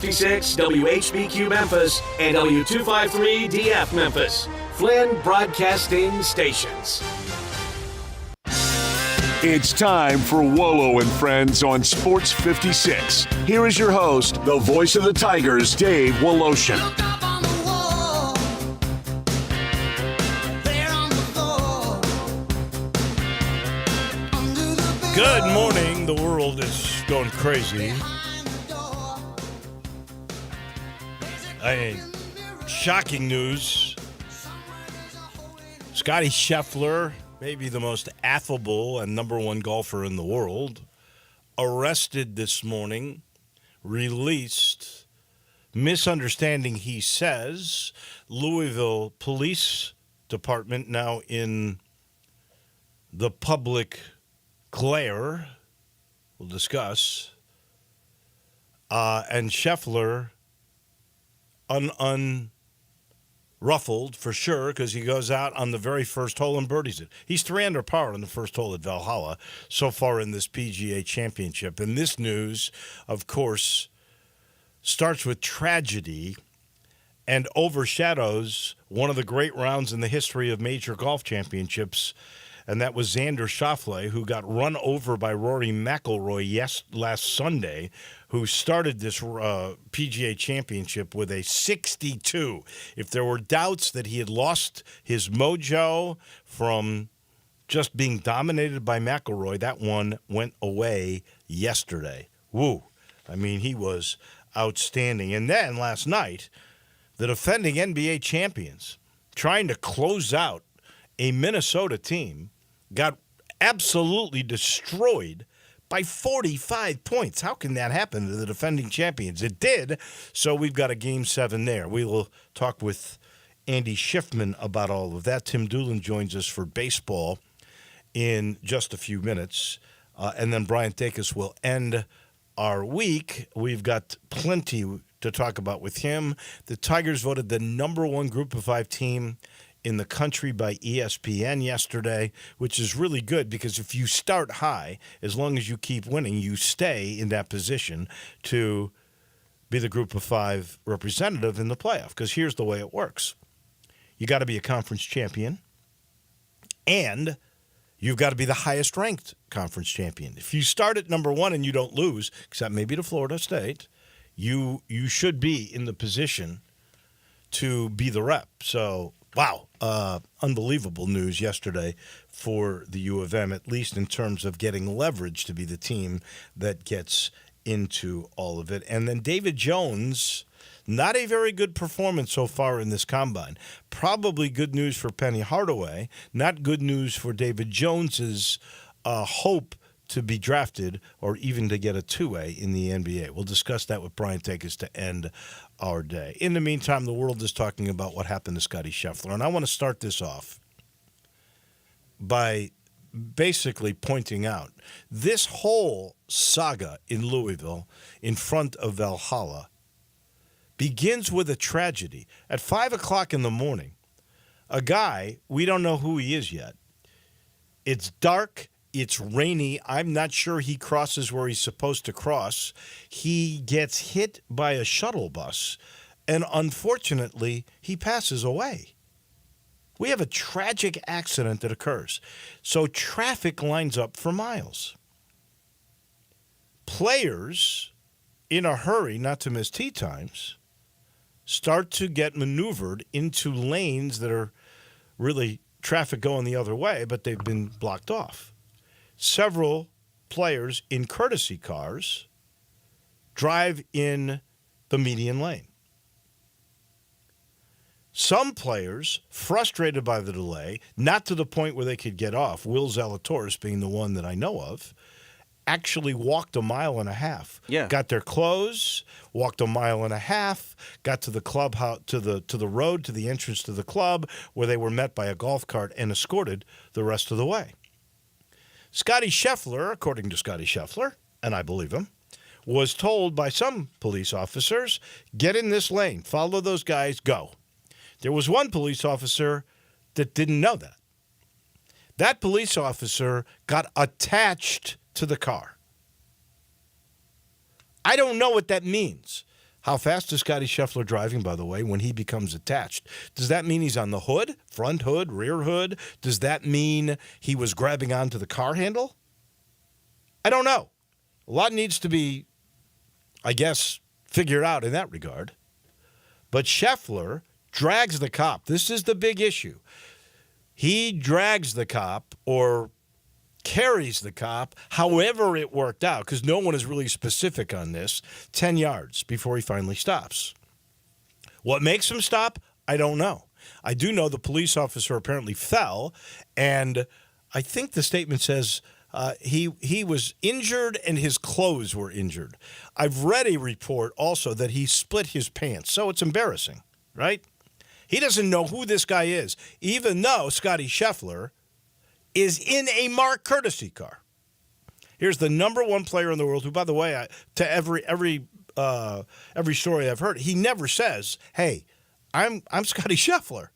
56 WHBQ Memphis and W253 DF Memphis. Flynn Broadcasting Stations. It's time for Wolo and Friends on Sports 56. Here is your host, the voice of the Tigers, Dave Woloshin. Good morning. The world is going crazy. Shocking news. Scotty Scheffler, maybe the most affable and number one golfer in the world, arrested this morning, released, misunderstanding, he says. Louisville Police Department now in the public glare. We'll discuss. And Scheffler unruffled for sure, because he goes out on the very first hole and birdies it. He's 3 under par on the first hole at Valhalla so far in this PGA Championship. And this news, of course, starts with tragedy and overshadows one of the great rounds in the history of major golf championships, and that was Xander Schauffele, who got run over by Rory McIlroy last Sunday, who started this PGA Championship with a 62. If there were doubts that he had lost his mojo from just being dominated by McIlroy, that one went away yesterday. Woo. I mean, he was outstanding. And then last night, the defending NBA champions, trying to close out a Minnesota team, got absolutely destroyed by 45 points. How can that happen to the defending champions? It did, so we've got a Game 7 there. We will talk with Andy Schiffman about all of that. Tim Doolin joins us for baseball in just a few minutes, and then Brian Dacus will end our week. We've got plenty to talk about with him. The Tigers voted the number one Group of 5 team in the country by ESPN yesterday, which is really good because if you start high, as long as you keep winning, you stay in that position to be the Group of 5 representative in the playoff. Because here's the way it works. You got to be a conference champion, and you've got to be the highest ranked conference champion. If you start at number 1 and you don't lose, except maybe to Florida State, you should be in the position to be the rep. So, wow, unbelievable news yesterday for the U of M, at least in terms of getting leverage to be the team that gets into all of it. And then David Jones, not a very good performance so far in this combine. Probably good news for Penny Hardaway, not good news for David Jones's hope to be drafted or even to get a 2A in the NBA. We'll discuss that with Brian Dacus to end our day. In the meantime, the world is talking about what happened to Scotty Scheffler, and I want to start this off by basically pointing out this whole saga in Louisville in front of Valhalla begins with a tragedy. At 5 o'clock in the morning, a guy, we don't know who he is yet. It's dark. It's rainy. I'm not sure he crosses where he's supposed to cross. He gets hit by a shuttle bus, and unfortunately, he passes away. We have a tragic accident that occurs. So traffic lines up for miles. Players, in a hurry not to miss tee times, start to get maneuvered into lanes that are really traffic going the other way, but they've been blocked off. Several players in courtesy cars drive in the median lane. Some players, frustrated by the delay, not to the point where they could get off, Will Zalatoris being the one that I know of, actually walked a mile and a half. Yeah. Got their clothes, walked a mile and a half, got to the clubhouse, to the road, to the entrance to the club, where they were met by a golf cart and escorted the rest of the way. Scotty Scheffler, according to Scotty Scheffler, and I believe him, was told by some police officers, get in this lane, follow those guys, go. There was one police officer that didn't know that. That police officer got attached to the car. I don't know what that means. How fast is Scotty Scheffler driving, by the way, when he becomes attached? Does that mean he's on the hood, front hood, rear hood? Does that mean he was grabbing onto the car handle? I don't know. A lot needs to be, I guess, figured out in that regard. But Scheffler drags the cop. This is the big issue. He drags the cop or carries the cop, however it worked out, because no one is really specific on this, 10 yards before he finally stops. What makes him stop? I don't know. I do know the police officer apparently fell, and I think the statement says he was injured and his clothes were injured. I've read a report also that he split his pants, so it's embarrassing, right? He doesn't know who this guy is, even though Scotty Scheffler is in a marked courtesy car. Here's the number one player in the world who, by the way, to every story I've heard, he never says, "Hey, I'm Scotty Scheffler."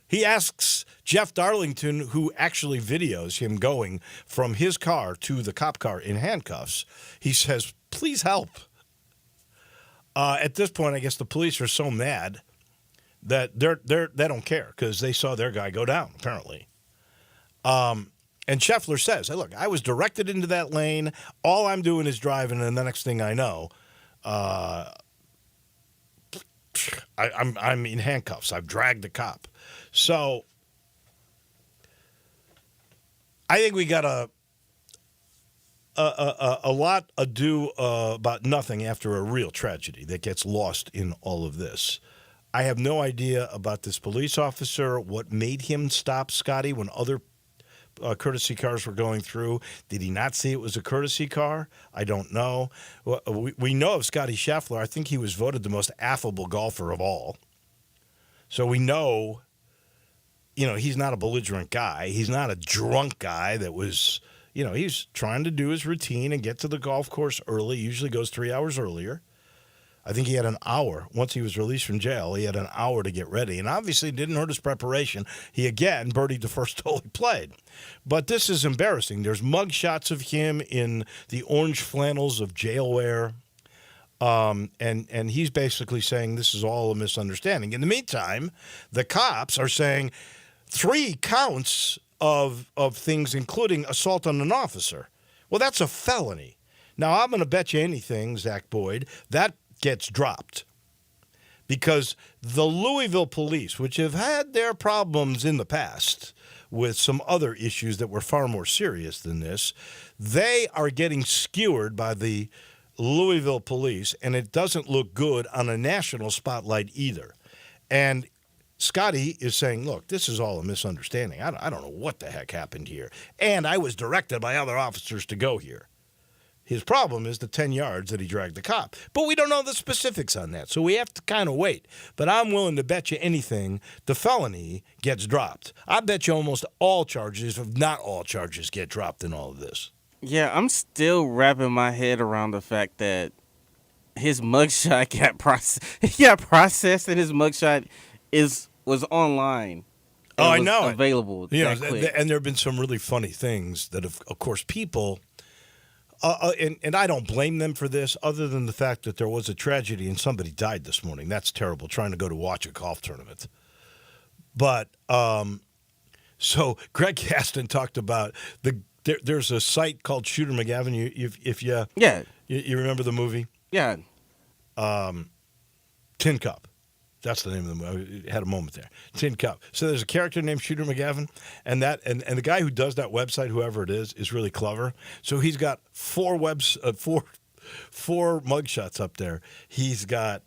He asks Jeff Darlington, who actually videos him going from his car to the cop car in handcuffs. He says, "Please help." At this point, I guess the police are so mad that they don't care because they saw their guy go down, apparently. And Scheffler says, "Hey, look, I was directed into that lane. All I'm doing is driving, and the next thing I know, I'm in handcuffs. I've dragged the cop." So I think we got a lot ado about nothing after a real tragedy that gets lost in all of this. I have no idea about this police officer, what made him stop Scotty when other courtesy cars were going through. Did he not see it was a courtesy car? I don't know. We know of Scotty Scheffler. I think he was voted the most affable golfer of all. So we know, he's not a belligerent guy. He's not a drunk guy that was, he's trying to do his routine and get to the golf course early. Usually goes 3 hours earlier. I think he had an hour. Once he was released from jail, he had an hour to get ready. And obviously it didn't hurt his preparation. He, again, birdied the first hole he played. But this is embarrassing. There's mug shots of him in the orange flannels of jail wear. And he's basically saying this is all a misunderstanding. In the meantime, the cops are saying 3 counts of things, including assault on an officer. Well, that's a felony. Now, I'm going to bet you anything, Zach Boyd, that gets dropped because the Louisville police, which have had their problems in the past with some other issues that were far more serious than this, they are getting skewered by the Louisville police, and it doesn't look good on a national spotlight either. And Scotty is saying, look, this is all a misunderstanding. I don't know what the heck happened here. And I was directed by other officers to go here. His problem is the 10 yards that he dragged the cop. But we don't know the specifics on that, so we have to kind of wait. But I'm willing to bet you anything the felony gets dropped. I bet you almost all charges, if not all charges, get dropped in all of this. Yeah, I'm still wrapping my head around the fact that his mugshot got processed, and his mugshot was online. Oh, I know. Available. And there have been some really funny things that, of course, people. And I don't blame them for this, other than the fact that there was a tragedy and somebody died this morning. That's terrible, trying to go to watch a golf tournament. But so Greg Gaston talked about there's a site called Shooter McGavin. You remember the movie? Yeah. Tin Cup. That's the name of the movie. I had a moment there. Tin Cup. So there's a character named Shooter McGavin, and the guy who does that website, whoever it is really clever. So he's got four mugshots up there. He's got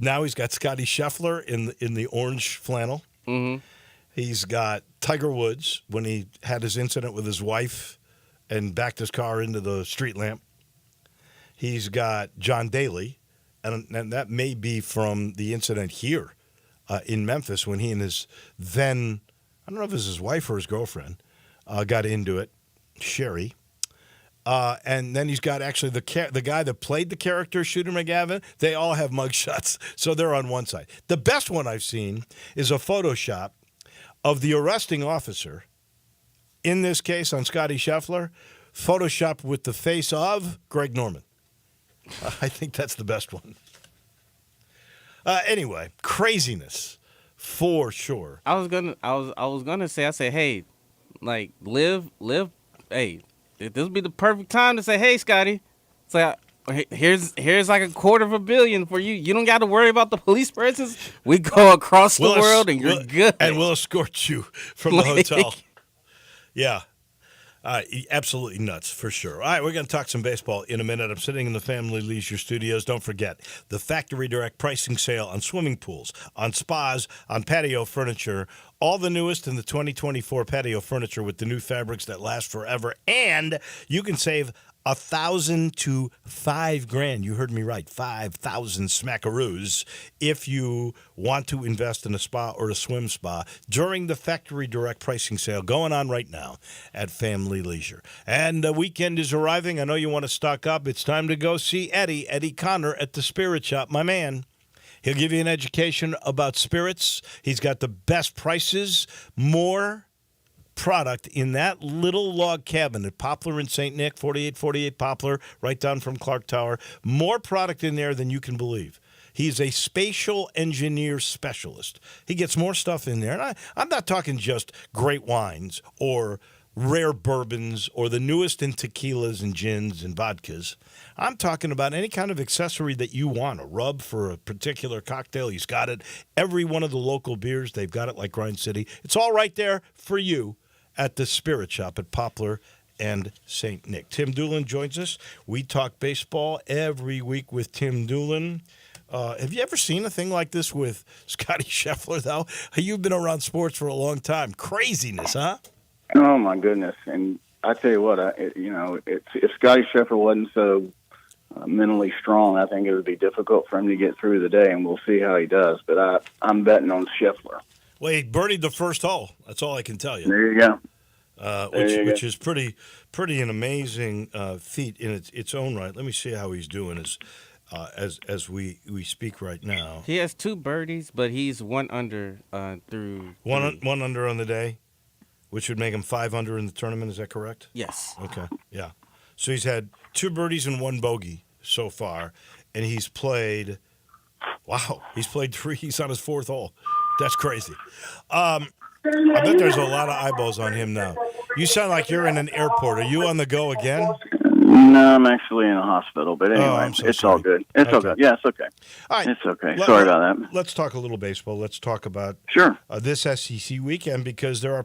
Scotty Scheffler in the orange flannel. Mm-hmm. He's got Tiger Woods when he had his incident with his wife and backed his car into the street lamp. He's got John Daly. And that may be from the incident here in Memphis when he and his then, I don't know if it was his wife or his girlfriend, got into it, Sherry. And then he's got actually the guy that played the character, Shooter McGavin. They all have mugshots, so they're on one side. The best one I've seen is a Photoshop of the arresting officer, in this case on Scotty Scheffler, Photoshopped with the face of Greg Norman. I think that's the best one. Anyway, craziness for sure. I was gonna say, hey, like live. Hey, this would be the perfect time to say, hey, Scotty, it's like here's like $250 million for you. You don't got to worry about the police presence. We go across the world and you're good. And we'll escort you from the hotel. Yeah. Absolutely nuts, for sure. All right, we're going to talk some baseball in a minute. I'm sitting in the Family Leisure Studios. Don't forget, the Factory Direct pricing sale on swimming pools, on spas, on patio furniture, all the newest in the 2024 patio furniture with the new fabrics that last forever. And you can save $1,000 to $5,000. You heard me right, 5,000 smackaroos if you want to invest in a spa or a swim spa during the Factory Direct pricing sale going on right now at Family Leisure. And the weekend is arriving. I know you want to stock up. It's time to go see Eddie Connor at the Spirit Shop, my man. He'll give you an education about spirits. He's got the best prices, more product in that little log cabin at Poplar in St. Nick, 4848 Poplar, right down from Clark Tower. More product in there than you can believe. He's a spatial engineer specialist. He gets more stuff in there. And I'm not talking just great wines or rare bourbons or the newest in tequilas and gins and vodkas. I'm talking about any kind of accessory that you want, a rub for a particular cocktail. He's got it. Every one of the local beers, they've got it like Grind City. It's all right there for you at the Spirit Shop at Poplar and St. Nick. Tim Doolin joins us. We talk baseball every week with Tim Doolin. Have you ever seen a thing like this with Scotty Scheffler, though? You've been around sports for a long time. Craziness, huh? Oh, my goodness. And I tell you what, if Scotty Scheffler wasn't so mentally strong, I think it would be difficult for him to get through the day, and we'll see how he does. But I'm betting on Scheffler. Well, he birdied the first hole. That's all I can tell you. There you go. Which is pretty an amazing feat in its own right. Let me see how he's doing as we speak right now. He has 2 birdies, but he's 1 under through one under on the day, which would make him 5 under in the tournament. Is that correct? Yes. Okay. Yeah. So he's had 2 birdies and 1 bogey so far, and he's played. Wow, he's played 3. He's on his 4th hole. That's crazy. I bet there's a lot of eyeballs on him now. You sound like you're in an airport. Are you on the go again? No, I'm actually in a hospital. But anyway, it's sorry. all good. It's Okay. all good. Yeah, it's okay. All right. It's okay. Sorry about that. Let's talk a little baseball. Let's talk about Sure. This SEC weekend because there are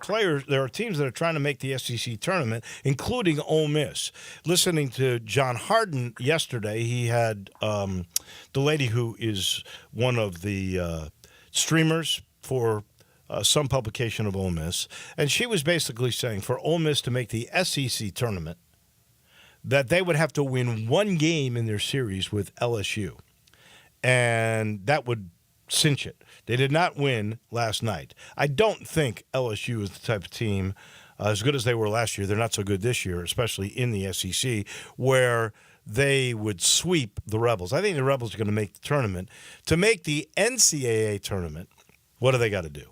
teams that are trying to make the SEC tournament, including Ole Miss. Listening to John Harden yesterday, he had the lady who is one of the streamers for some publication of Ole Miss, and she was basically saying for Ole Miss to make the SEC tournament that they would have to win 1 game in their series with LSU, and that would cinch it. They did not win last night. I don't think LSU is the type of team, as good as they were last year, they're not so good this year, especially in the SEC, where they would sweep the Rebels. I think the Rebels are going to make the tournament. To make the NCAA tournament, what do they got to do?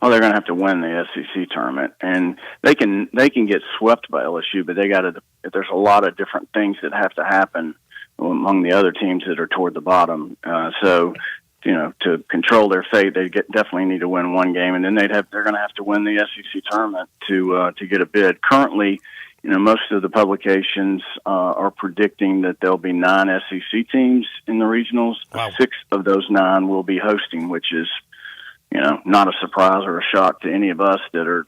Well, they're going to have to win the SEC tournament, and they can get swept by LSU, but they got to. There's a lot of different things that have to happen among the other teams that are toward the bottom. So, to control their fate, they definitely need to win 1 game, and then they're going to have to win the SEC tournament to get a bid. Currently, most of the publications are predicting that there'll be 9 SEC teams in the regionals. Wow. 6 of those 9 will be hosting, which is not a surprise or a shock to any of us that are,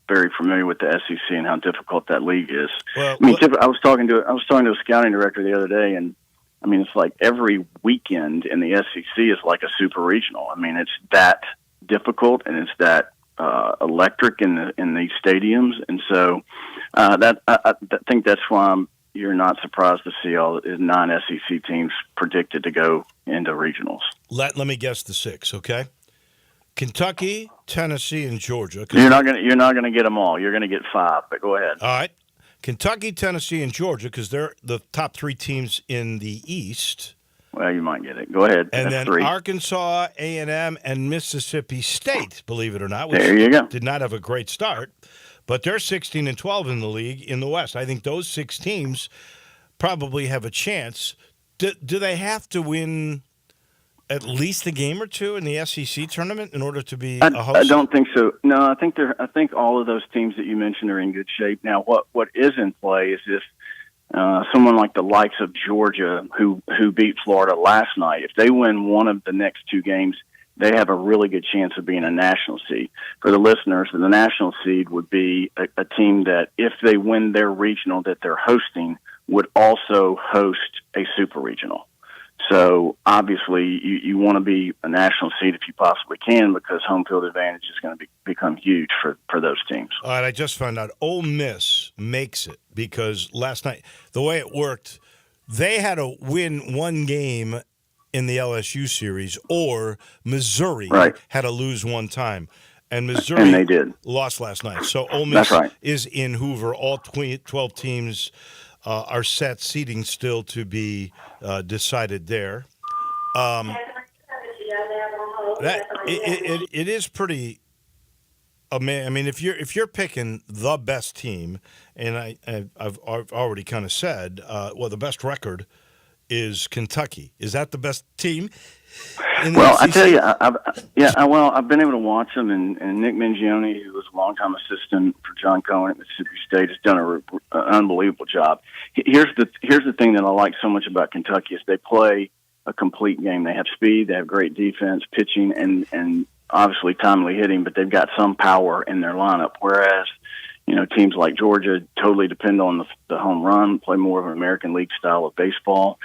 very familiar with the SEC and how difficult that league is. Well, I was talking to a scouting director the other day, and it's like every weekend in the SEC is like a super regional. It's that difficult and it's that electric in these stadiums, and so I think that's why you're not surprised to see all the 9 SEC teams predicted to go into regionals. Let me guess the 6, okay? Kentucky, Tennessee, and Georgia. You're not gonna get them all. You're gonna get 5, but go ahead. All right. Kentucky, Tennessee, and Georgia, because they're the top 3 teams in the East. Well, you might get it. Go ahead. And That's then 3. Arkansas, A&M, and Mississippi State, believe it or not, which There you go. did not have a great start. But they're 16 and 12 in the league in the West. I think those 6 teams probably have a chance. Do they have to win at least a game or two in the SEC tournament in order to be a host? I don't think so. No, I think all of those teams that you mentioned are in good shape. Now, what is in play is if someone like the likes of Georgia, who beat Florida last night, if they win one of the next two games, they have a really good chance of being a national seed. For the listeners, the national seed would be a team that, if they win their regional that they're hosting, would also host a super regional. So obviously you want to be a national seed if you possibly can, because home field advantage is going to become huge for those teams. All right, I just found out Ole Miss makes it because last night, the way it worked, they had to win one game in the LSU series, or Missouri had to lose one time. And Missouri they did. Lost last night. So Ole Miss is in Hoover. All 12 teams are set, seeding still to be decided there. It is pretty amazing. I mean, if you're picking the best team, and I've already kind of said, the best record is Kentucky. Is that the best team? Well, I tell you, I've been able to watch them, and Nick Mingione, who was a longtime assistant for John Cohen at Mississippi State, has done an unbelievable job. Here's the thing that I like so much about Kentucky is they play a complete game. They have speed, they have great defense, pitching, and obviously timely hitting, but they've got some power in their lineup. Whereas, teams like Georgia totally depend on the home run, play more of an American League style of baseball.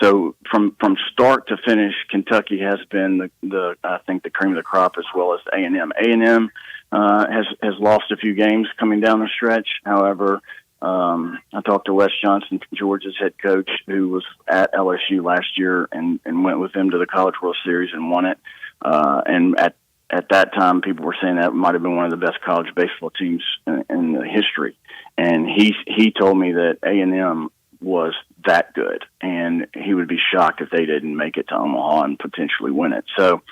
So from start to finish, Kentucky has been I think the cream of the crop, as well as A&M. A&M has lost a few games coming down the stretch. However, I talked to Wes Johnson, Georgia's head coach, who was at LSU last year and went with them to the College World Series and won it. And at that time, people were saying that might have been one of the best college baseball teams in the history. And he told me that A&M was that good, and he would be shocked if they didn't make it to Omaha and potentially win it. So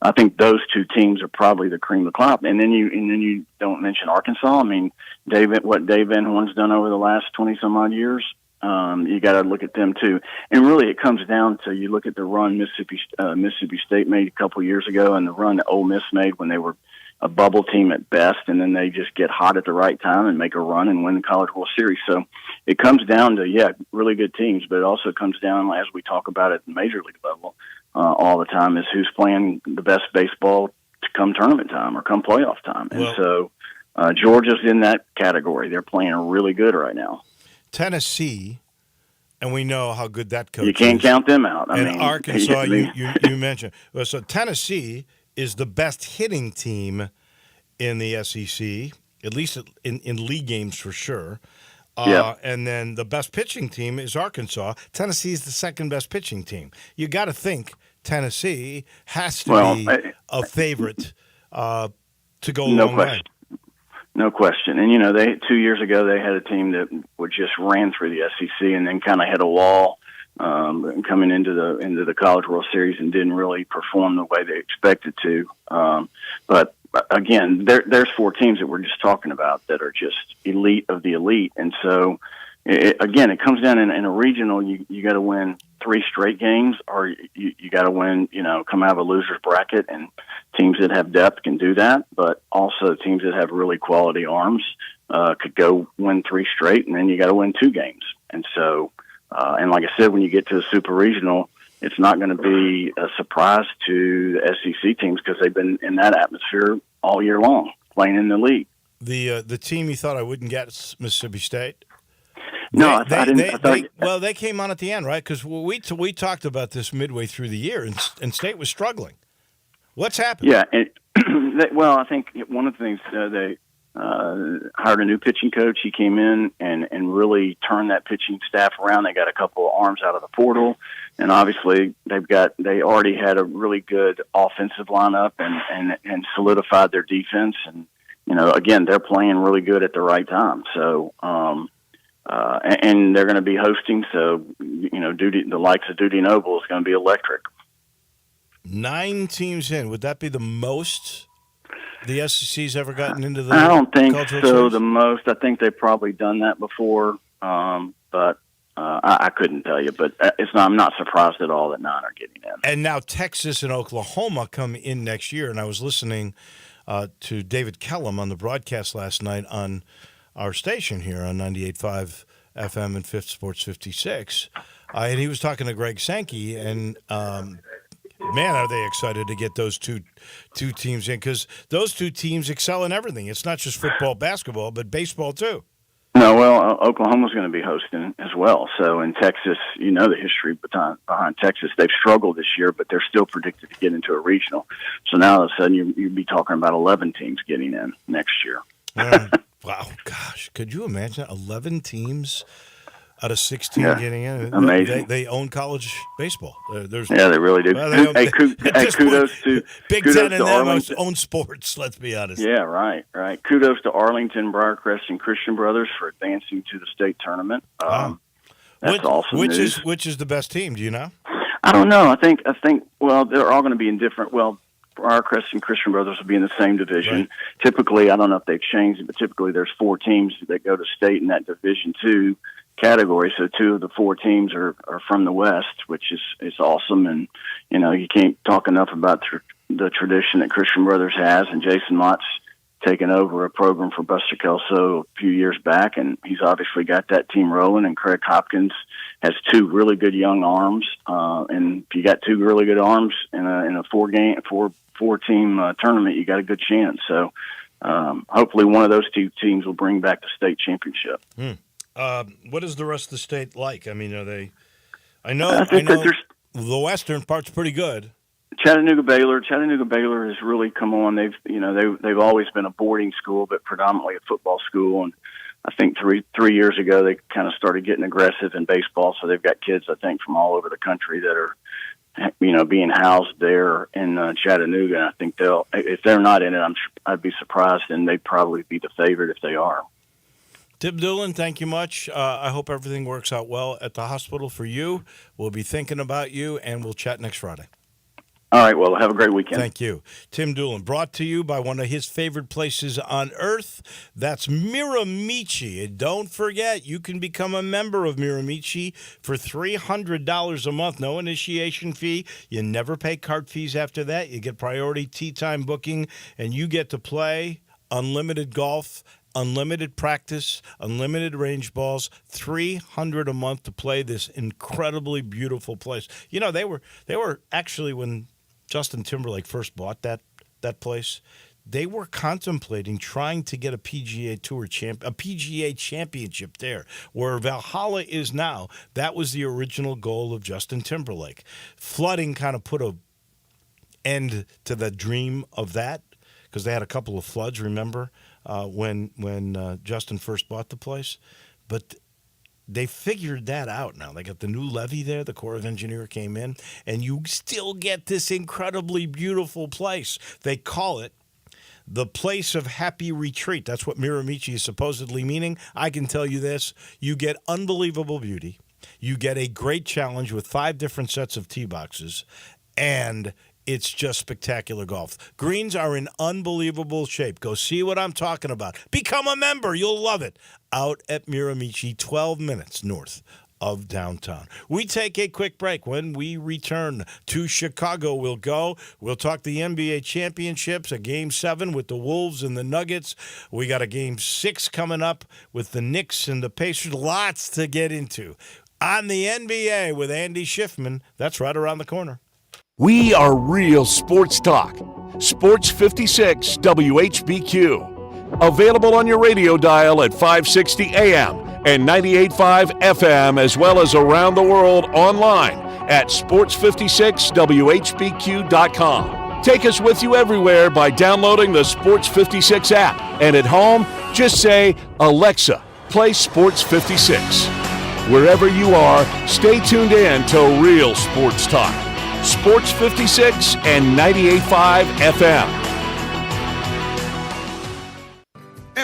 I think those two teams are probably the cream of the crop. And then you don't mention Arkansas. I mean, what Dave Van Horn's done over the last 20 some odd years, you got to look at them too. And really, it comes down to, you look at the run Mississippi State made a couple years ago, and the run that Ole Miss made when they were a bubble team at best, and then they just get hot at the right time and make a run and win the College World Series. So it comes down to, really good teams, but it also comes down, as we talk about at the major league level all the time, is who's playing the best baseball to come tournament time or come playoff time. And so Georgia's in that category. They're playing really good right now. Tennessee, and we know how good that coach is. You can't count them out. I mean, Arkansas, you mentioned. So Tennessee is the best hitting team in the SEC, at least in league games for sure. And then the best pitching team is Arkansas. Tennessee is the second best pitching team. You got to think Tennessee has to be a favorite to go a long way. No question. And, 2 years ago, they had a team that just ran through the SEC and then kind of hit a wall coming into the College World Series and didn't really perform the way they expected to. But again, there's four teams that we're just talking about that are just elite of the elite. And so, it comes down in a regional, you got to win 3 straight games, or you got to win, come out of a loser's bracket, and teams that have depth can do that, but also teams that have really quality arms could go win 3 straight, and then you got to win 2 games. And so, and like I said, when you get to the super regional, it's not going to be a surprise to the SEC teams because they've been in that atmosphere all year long, playing in the league. The team you thought I wouldn't get, Mississippi State? No, I didn't. They came on at the end, right? Because we talked about this midway through the year, and State was struggling. What's happened? Yeah, I think one of the things they hired a new pitching coach. He came in and really turned that pitching staff around. They got a couple of arms out of the portal, and obviously they already had a really good offensive lineup and solidified their defense. And again, they're playing really good at the right time. So. And they're going to be hosting, so the likes of Duty Noble is going to be electric. 9 teams in, would that be the most the SEC's ever gotten into the? I don't think so. Series? The most, I think they've probably done that before, but I couldn't tell you, but I'm not surprised at all that 9 are getting in. And now Texas and Oklahoma come in next year, and I was listening to David Kellum on the broadcast last night on our station here on 98.5 FM and Fifth Sports 56, and he was talking to Greg Sankey, and man, are they excited to get those two teams in, because those two teams excel in everything. It's not just football, basketball, but baseball too. No, well, Oklahoma's going to be hosting as well. So in Texas, you know the history behind Texas. They've struggled this year, but they're still predicted to get into a regional. So now all of a sudden you'd be talking about 11 teams getting in next year. Wow, gosh, could you imagine 11 teams out of 16 getting in? Amazing. They own college baseball. Yeah, they really do. Kudos to Big kudos Ten and to them Arlington. own sports. Let's be honest. Yeah, right. Kudos to Arlington, Briarcrest, and Christian Brothers for advancing to the state tournament. That's awesome. Which is the best team? Do you know? I don't know. I think. Well, they're all going to be in different. Well, Briarcrest and Christian Brothers will be in the same division. Right. Typically, I don't know if they've changed it, but typically there's 4 teams that go to state in that Division II category. So 2 of the 4 teams are from the West, which is awesome. And you can't talk enough about the tradition that Christian Brothers has. And Jason Mott's taken over a program for Buster Kelso a few years back, and he's obviously got that team rolling. And Craig Hopkins has 2 really good young arms. And if you got 2 really good arms in a 4-team tournament, you got a good chance. So hopefully one of those 2 teams will bring back the state championship. What is the rest of the state like? I mean, are they? I know the western part's pretty good. Chattanooga Baylor has really come on. They've always been a boarding school, but predominantly a football school. And I think 3 years ago they kind of started getting aggressive in baseball. So they've got kids, I think, from all over the country that are being housed there in Chattanooga. And I think if they're not in it, I'd be surprised, and they'd probably be the favorite if they are. Tim Doolin, thank you much. I hope everything works out well at the hospital for you. We'll be thinking about you, and we'll chat next Friday. All right, well, have a great weekend. Thank you. Tim Doolin, brought to you by one of his favorite places on earth. That's Miramichi. And don't forget, you can become a member of Miramichi for $300 a month. No initiation fee. You never pay cart fees after that. You get priority tee time booking, and you get to play unlimited golf, unlimited practice, unlimited range balls, $300 a month to play this incredibly beautiful place. They were actually, when Justin Timberlake first bought that place, they were contemplating trying to get a PGA Tour a PGA championship there, where Valhalla is now. That was the original goal of Justin Timberlake. Flooding kind of put an end to the dream of that, because they had a couple of floods, remember, when Justin first bought the place. But they figured that out now. They got the new levee there. The Corps of Engineers came in, and you still get this incredibly beautiful place. They call it the place of happy retreat. That's what Miramichi is supposedly meaning. I can tell you this. You get unbelievable beauty. You get a great challenge with 5 different sets of tee boxes, and it's just spectacular golf. Greens are in unbelievable shape. Go see what I'm talking about. Become a member. You'll love it. Out at Miramichi, 12 minutes north of downtown. We take a quick break. When we return to Chicago, we'll talk the NBA championships, a Game 7 with the Wolves and the Nuggets. We got a Game 6 coming up with the Knicks and the Pacers. Lots to get into. On the NBA with Andy Schiffman. That's right around the corner. We are real sports talk. Sports 56 WHBQ. Available on your radio dial at 560 AM and 98.5 FM, as well as around the world online at sports56whbq.com. Take us with you everywhere by downloading the Sports 56 app. And at home, just say, Alexa, play Sports 56. Wherever you are, stay tuned in to Real Sports Talk. Sports 56 and 98.5 FM.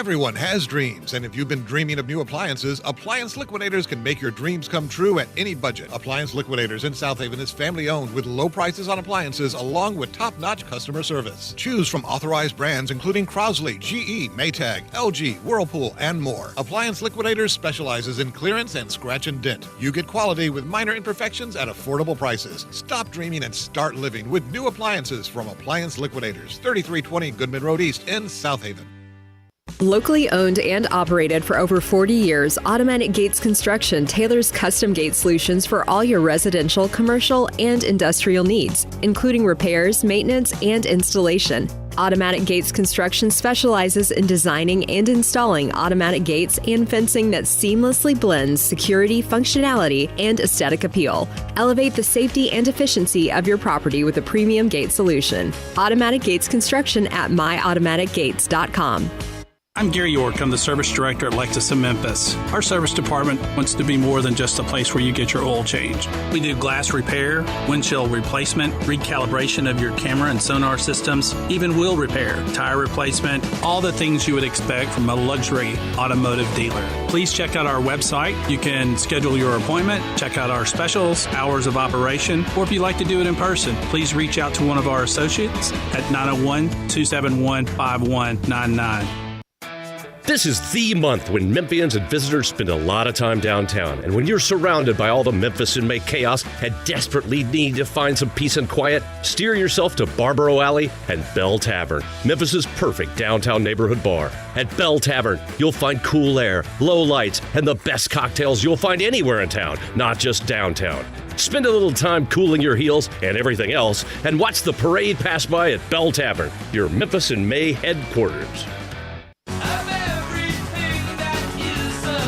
Everyone has dreams, and if you've been dreaming of new appliances, Appliance Liquidators can make your dreams come true at any budget. Appliance Liquidators in South Haven is family-owned with low prices on appliances along with top-notch customer service. Choose from authorized brands including Crosley, GE, Maytag, LG, Whirlpool, and more. Appliance Liquidators specializes in clearance and scratch and dent. You get quality with minor imperfections at affordable prices. Stop dreaming and start living with new appliances from Appliance Liquidators, 3320 Goodman Road East in South Haven. Locally owned and operated for over 40 years, Automatic Gates Construction tailors custom gate solutions for all your residential, commercial, and industrial needs, including repairs, maintenance, and installation. Automatic Gates Construction specializes in designing and installing automatic gates and fencing that seamlessly blends security, functionality, and aesthetic appeal. Elevate the safety and efficiency of your property with a premium gate solution. Automatic Gates Construction at myautomaticgates.com. I'm Gary York. I'm the service director at Lexus in Memphis. Our service department wants to be more than just a place where you get your oil changed. We do glass repair, windshield replacement, recalibration of your camera and sonar systems, even wheel repair, tire replacement, all the things you would expect from a luxury automotive dealer. Please check out our website. You can schedule your appointment, check out our specials, hours of operation, or if you'd like to do it in person, please reach out to one of our associates at 901-271-5199. This is the month when Memphians and visitors spend a lot of time downtown. And when you're surrounded by all the Memphis inmate chaos and desperately need to find some peace and quiet, steer yourself to Barbaro Alley and Bell Tavern, Memphis's perfect downtown neighborhood bar. At Bell Tavern, you'll find cool air, low lights, and the best cocktails you'll find anywhere in town, not just downtown. Spend a little time cooling your heels and everything else, and watch the parade pass by at Bell Tavern, your Memphis in May headquarters.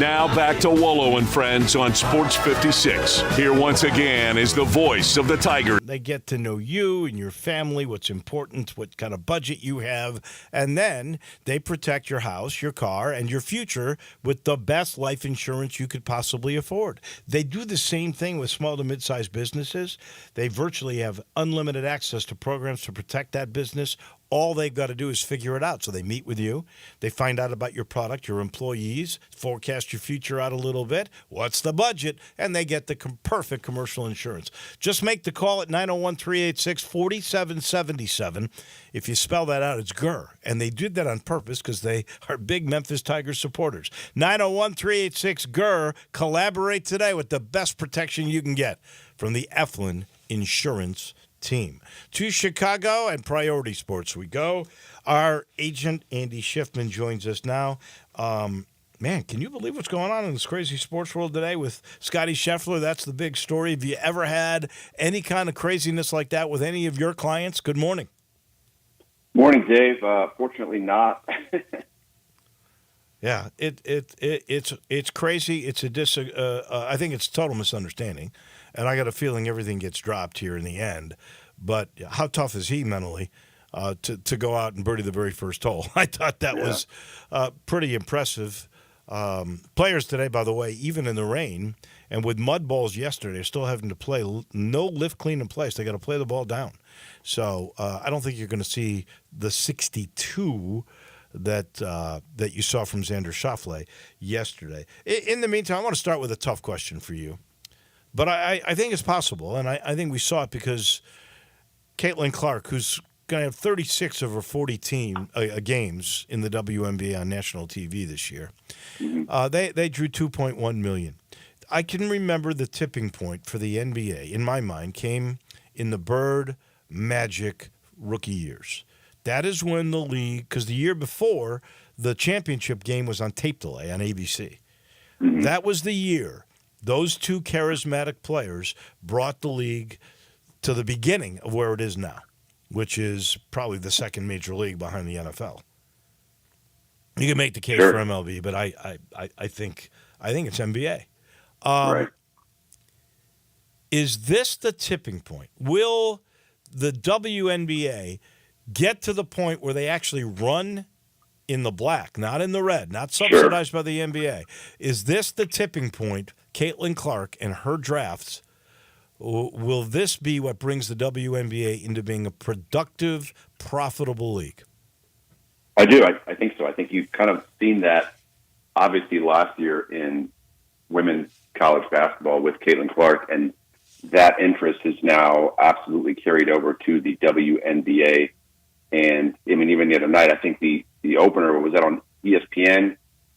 Now back to Wolo and Friends on Sports 56. Here once again is the voice of the Tiger. They get to know you and your family, what's important, what kind of budget you have, and then they protect your house, your car, and your future with the best life insurance you could possibly afford. They do the same thing with small to mid-sized businesses. They virtually have unlimited access to programs to protect that business. All they've got to do is figure it out. So they meet with you. They find out about your product, your employees, forecast your future out a little bit. What's the budget? And they get the perfect commercial insurance. Just make the call at 901-386-4777. If you spell that out, it's GUR. And they did that on purpose because they are big Memphis Tigers supporters. 901-386-GUR. Collaborate today with the best protection you can get from the Eflin Insurance team. To Chicago and Priority Sports we go. Our agent, Andy Schiffman, joins us now. Man, can you believe what's going on in this crazy sports world today with Scotty Scheffler? That's the big story. Have you ever had any kind of craziness like that with any of your clients? Good morning. Morning, Dave. Fortunately not. Yeah, it's crazy. It's I think it's a total misunderstanding. And I got a feeling everything gets dropped here in the end. But how tough is he mentally to go out and birdie the very first hole? I thought that was pretty impressive. Players today, by the way, even in the rain and with mud balls yesterday, are still having to play no lift clean in place. They got to play the ball down. So I don't think you're going to see the 62 that you saw from Xander Schauffele yesterday. In the meantime, I want to start with a tough question for you. But I think it's possible, and I think we saw it because Caitlin Clark, who's going to have 36 of her 40 games in the WNBA on national TV this year, they drew 2.1 million. I can remember the tipping point for the NBA, in my mind, came in the Bird Magic rookie years. That is when the league, because the year before, the championship game was on tape delay on ABC. That was the year those two charismatic players brought the league to the beginning of where it is now, which is probably the second major league behind the NFL. You can make the case for MLB, but I think it's NBA. Right. Is this the tipping point? Will the WNBA get to the point where they actually run in the black, not in the red, not subsidized by the NBA? Is this the tipping point, Caitlin Clark and her drafts? Will this be what brings the WNBA into being a productive, profitable league? I do. I think so. I think you've kind of seen that obviously last year in women's college basketball with Caitlin Clark, and that interest is now absolutely carried over to the WNBA. And I mean, even the other night, I think the opener was that on ESPN.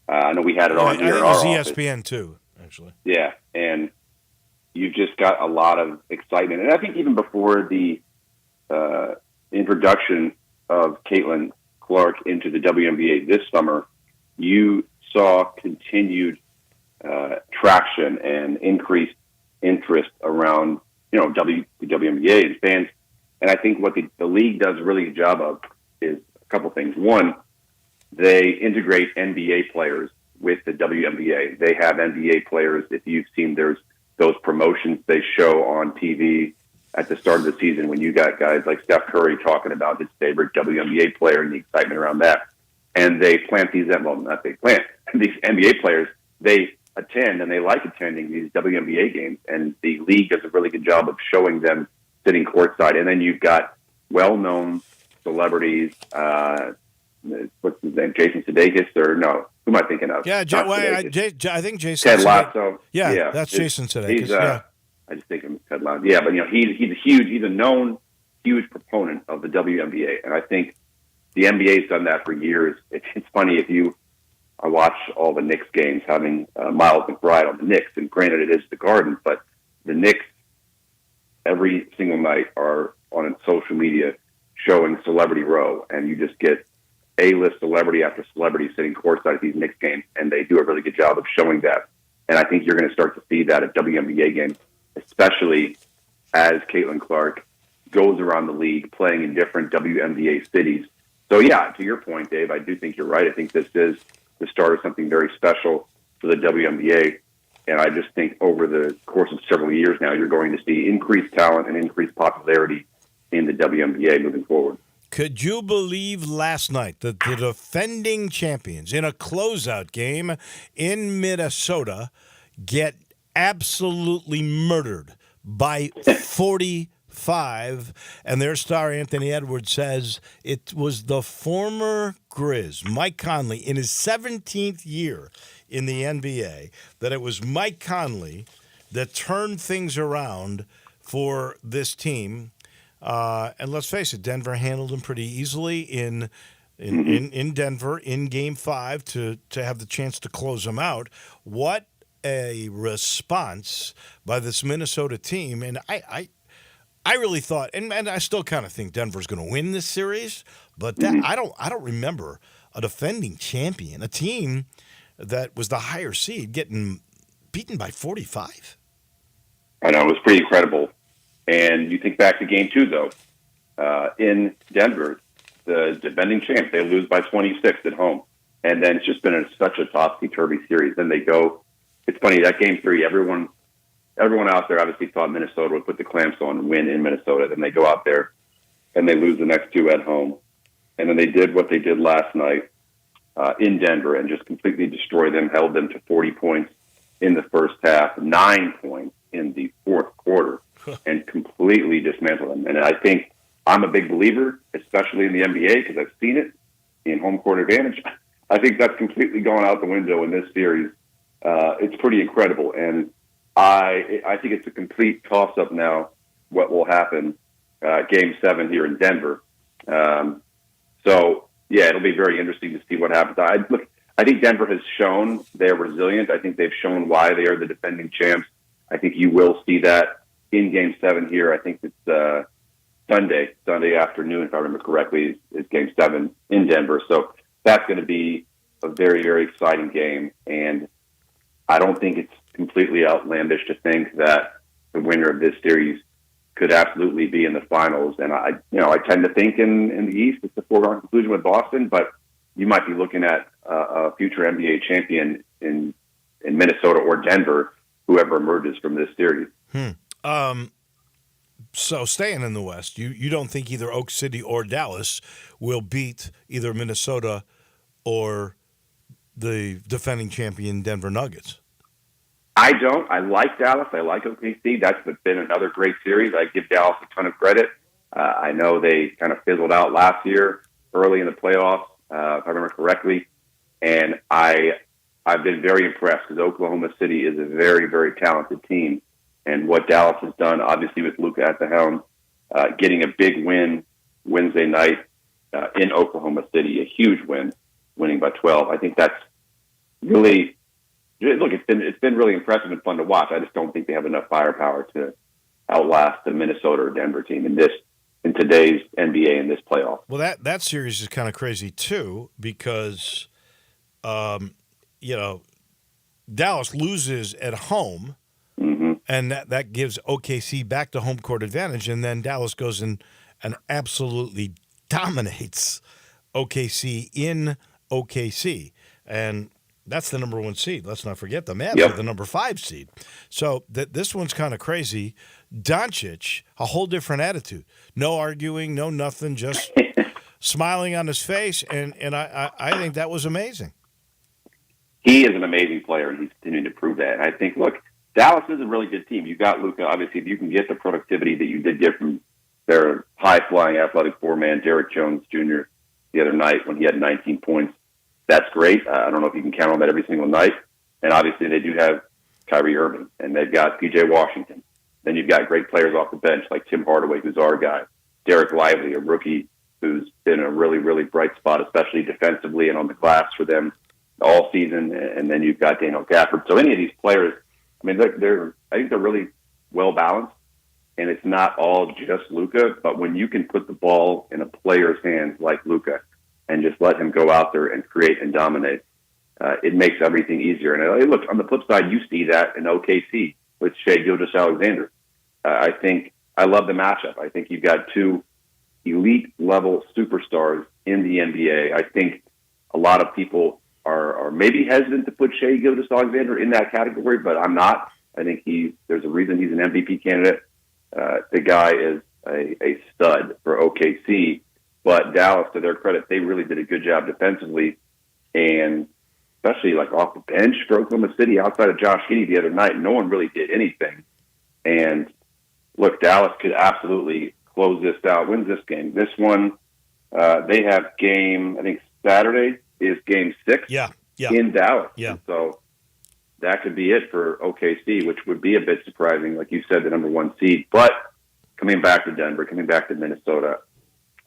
I know we had it on here. I think in it was our office. ESPN too, actually. Yeah, and you've just got a lot of excitement. And I think even before the introduction of Caitlin Clark into the WNBA this summer, you saw continued traction and increased interest around, the WNBA and fans. And I think what the league does a really good job of is a couple things. One, they integrate NBA players with the WNBA. They have NBA players. If you've seen, there's those promotions they show on TV at the start of the season when you got guys like Steph Curry talking about his favorite WNBA player and the excitement around that. And they plant these, these NBA players, they attend and they like attending these WNBA games. And the league does a really good job of showing them sitting courtside. And then you've got well-known celebrities, what's his name, Jason Sudeikis, or no, who am I thinking of? Yeah, I think Jason. Ted Lasso. Yeah, that's Jason Sudeikis. I just think of Ted Lasso. Yeah, but he's a known huge proponent of the WNBA, and I think the NBA's done that for years. It's funny if you watch all the Knicks games, having Miles McBride on the Knicks, and granted it is the Garden, but the Knicks every single night are on social media showing Celebrity Row, and you just get A-list celebrity after celebrity sitting courtside at these Knicks games, and they do a really good job of showing that. And I think you're going to start to see that at WNBA games, especially as Caitlin Clark goes around the league playing in different WNBA cities. So, yeah, to your point, Dave, I do think you're right. I think this is the start of something very special for the WNBA. And I just think over the course of several years now, you're going to see increased talent and increased popularity in the WNBA moving forward. Could you believe last night that the defending champions in a closeout game in Minnesota get absolutely murdered by 45, and their star Anthony Edwards says it was the former Grizz, Mike Conley, in his 17th year in the NBA, that it was Mike Conley that turned things around for this team. And let's face it, Denver handled them pretty easily in Denver in Game 5 to have the chance to close them out. What a response by this Minnesota team. And I really thought, and I still kind of think Denver's going to win this series, but I don't remember a defending champion, a team that was the higher seed, getting beaten by 45. I know, it was pretty incredible. And you think back to Game 2, though, in Denver, the defending champs, they lose by 26 at home. And then it's just been such a topsy-turvy series. Then they go, it's funny, that Game 3, everyone out there obviously thought Minnesota would put the clamps on and win in Minnesota. Then they go out there and they lose the next two at home. And then they did what they did last night in Denver and just completely destroyed them, held them to 40 points in the first half, 9 points in the fourth quarter, and completely dismantled them. And I think I'm a big believer, especially in the NBA, because I've seen it in home court advantage. I think that's completely gone out the window in this series. It's pretty incredible. And I think it's a complete toss-up now what will happen Game 7 here in Denver. So, yeah, it'll be very interesting to see what happens. I think Denver has shown they're resilient. I think they've shown why they are the defending champs. I think you will see that in Game 7 here. I think it's Sunday afternoon, if I remember correctly, is Game 7 in Denver. So that's going to be a very, very exciting game. And I don't think it's completely outlandish to think that the winner of this series could absolutely be in the finals. And I tend to think in the East, it's a foregone conclusion with Boston, but you might be looking at a future NBA champion in Minnesota or Denver, whoever emerges from this series. So staying in the West, you don't think either Oak City or Dallas will beat either Minnesota or the defending champion Denver Nuggets? I don't. I like Dallas. I like OKC. That's been another great series. I give Dallas a ton of credit. I know they kind of fizzled out last year early in the playoffs. if I remember correctly. And I've been very impressed because Oklahoma City is a very, very talented team. And what Dallas has done, obviously with Luka at the helm, getting a big win Wednesday night in Oklahoma City, a huge win, winning by 12. I think that's really, look, it's been really impressive and fun to watch. I just don't think they have enough firepower to outlast the Minnesota or Denver team in today's NBA in this playoff. Well, that series is kind of crazy too because, Dallas loses at home, and that gives OKC back to home court advantage, and then Dallas goes and absolutely dominates OKC in OKC, and that's the number 1 seed. Let's not forget the Mavs are the number 5 seed. So this one's kind of crazy. Doncic, a whole different attitude. No arguing, no nothing, just smiling on his face, and I think that was amazing. He is an amazing player, and he's continuing to prove that. And I think, look, Dallas is a really good team. You got Luka. Obviously, if you can get the productivity that you did get from their high-flying athletic four-man, Derrick Jones Jr., the other night when he had 19 points, that's great. I don't know if you can count on that every single night. And obviously, they do have Kyrie Irving, and they've got P.J. Washington. Then you've got great players off the bench like Tim Hardaway, who's our guy, Derek Lively, a rookie who's been a really, really bright spot, especially defensively and on the glass for them all season. And then you've got Daniel Gafford. So any of these players, I mean, I think they're really well balanced, and it's not all just Luka. But when you can put the ball in a player's hands like Luka and just let him go out there and create and dominate, it makes everything easier. And look, on the flip side, you see that in OKC with Shai Gilgeous-Alexander. I think I love the matchup. I think you've got two elite level superstars in the NBA. I think a lot of people are maybe hesitant to put Shai Gilgeous-Alexander in that category, but I'm not. I think there's a reason he's an MVP candidate. The guy is a stud for OKC, but Dallas, to their credit, they really did a good job defensively, and especially like off the bench for Oklahoma City outside of Josh Giddey the other night, no one really did anything. And look, Dallas could absolutely close this out, wins this game. This one, they have I think Saturday is game 6 in Dallas. Yeah. And so that could be it for OKC, which would be a bit surprising, like you said, the number 1 seed. But coming back to Denver, coming back to Minnesota,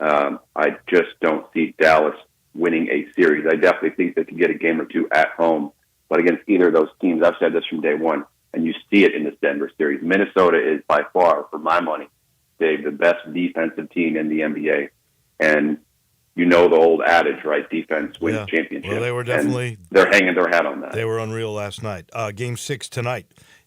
I just don't see Dallas winning a series. I definitely think they could get a game or two at home. But against either of those teams, I've said this from day one, and you see it in this Denver series. Minnesota is by far, for my money, Dave, the best defensive team in the NBA. And you know the old adage, right? Defense wins championship. Well, they were definitely... They're hanging their hat on that. They were unreal last night. Game 6 tonight.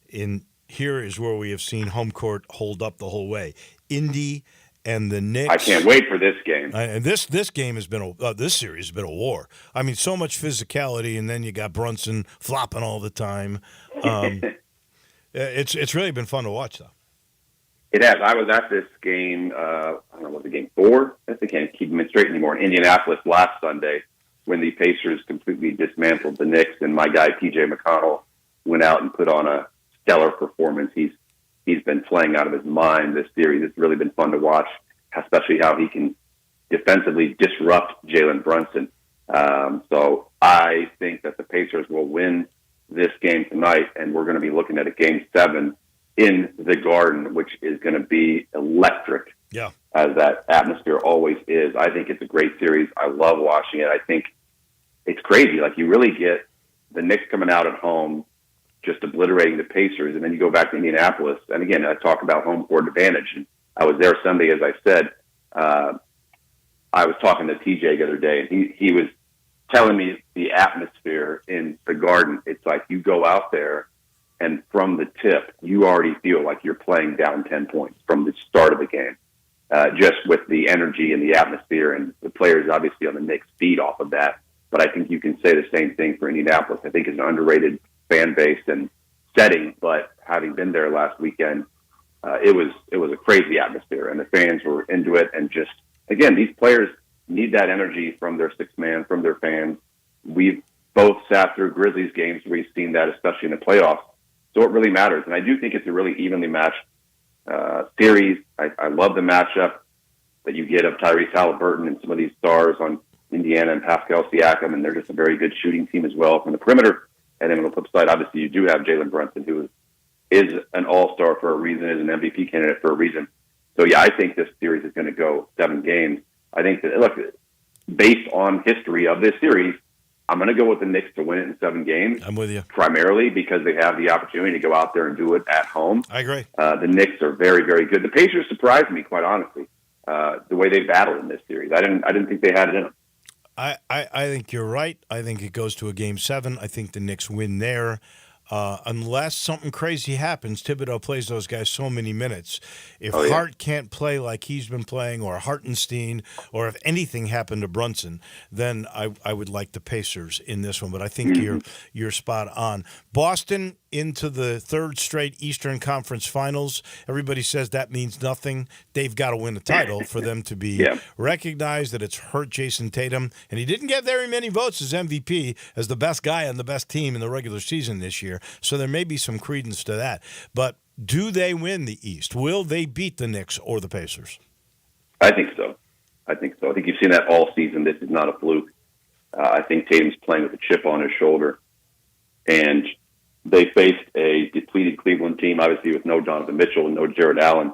Here is where we have seen home court hold up the whole way. Indy and the Knicks. I can't wait for this game. And this game has been this series has been a war. I mean, so much physicality, and then you got Brunson flopping all the time. It's really been fun to watch, though. It has. I was at this game, I don't know, was it game 4? I can't keep them straight anymore, in Indianapolis last Sunday when the Pacers completely dismantled the Knicks, and my guy, P.J. McConnell, went out and put on a stellar performance. He's been playing out of his mind this series. It's really been fun to watch, especially how he can defensively disrupt Jalen Brunson. So I think that the Pacers will win this game tonight, and we're going to be looking at a game 7 in the Garden, which is going to be electric, as that atmosphere always is. I think it's a great series. I love watching it. I think it's crazy. Like, you really get the Knicks coming out at home, just obliterating the Pacers, and then you go back to Indianapolis. And again, I talk about home court advantage. And I was there Sunday, as I said. I was talking to TJ the other day, and he was telling me the atmosphere in the Garden. It's like you go out there, and from the tip, you already feel like you're playing down 10 points from the start of the game, just with the energy and the atmosphere, and the players obviously on the Knicks feed off of that. But I think you can say the same thing for Indianapolis. I think it's an underrated fan base and setting, but having been there last weekend, it was a crazy atmosphere, and the fans were into it. And just, again, these players need that energy from their sixth man, from their fans. We've both sat through Grizzlies games where we've seen that, especially in the playoffs. So it really matters. And I do think it's a really evenly matched series. I love the matchup that you get of Tyrese Halliburton and some of these stars on Indiana and Pascal Siakam, and they're just a very good shooting team as well from the perimeter. And then on the flip side, obviously, you do have Jalen Brunson, who is an all-star for a reason, is an MVP candidate for a reason. So, yeah, I think this series is going to go 7 games. I think that, look, based on history of this series, I'm going to go with the Knicks to win it in 7 games. I'm with you. Primarily because they have the opportunity to go out there and do it at home. I agree. The Knicks are very, very good. The Pacers surprised me, quite honestly, the way they battled in this series. I didn't think they had it in them. I think you're right. I think it goes to a Game 7. I think the Knicks win there. Unless something crazy happens, Thibodeau plays those guys so many minutes. If Hart can't play like he's been playing, or Hartenstein, or if anything happened to Brunson, then I would like the Pacers in this one. But I think you're spot on. Boston into the 3rd straight Eastern Conference Finals. Everybody says that means nothing. They've got to win a title for them to be recognized that it's hurt Jason Tatum. And he didn't get very many votes as MVP, as the best guy on the best team in the regular season this year. So there may be some credence to that. But do they win the East? Will they beat the Knicks or the Pacers? I think so. I think you've seen that all season. This is not a fluke. I think Tatum's playing with a chip on his shoulder. And they faced a depleted Cleveland team, obviously with no Donovan Mitchell and no Jared Allen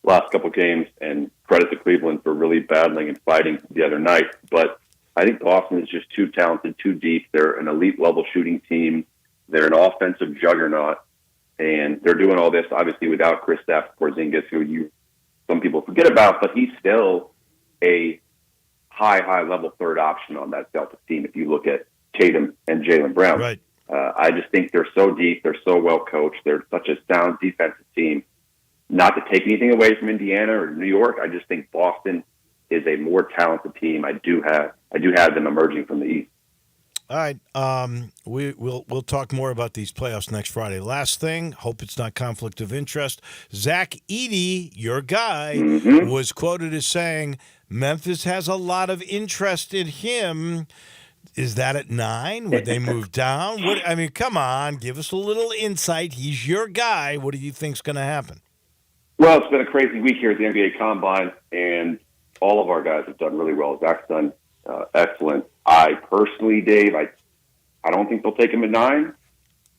last couple games, and credit to Cleveland for really battling and fighting the other night. But I think Boston is just too talented, too deep. They're an elite-level shooting team. They're an offensive juggernaut, and they're doing all this, obviously, without Kristaps Porzingis, who some people forget about, but he's still a high-level third option on that Celtics team if you look at Tatum and Jaylen Brown. Right. I just think they're so deep. They're so well coached. They're such a sound defensive team. Not to take anything away from Indiana or New York, I just think Boston is a more talented team. I do have them emerging from the East. All right. We'll talk more about these playoffs next Friday. Last thing, hope it's not conflict of interest. Zach Edey, your guy, was quoted as saying Memphis has a lot of interest in him. Is that at 9? Would they move down? Come on, give us a little insight. He's your guy. What do you think's going to happen? Well, it's been a crazy week here at the NBA Combine, and all of our guys have done really well. Zach's done excellent. I personally, Dave, I don't think they'll take him at 9.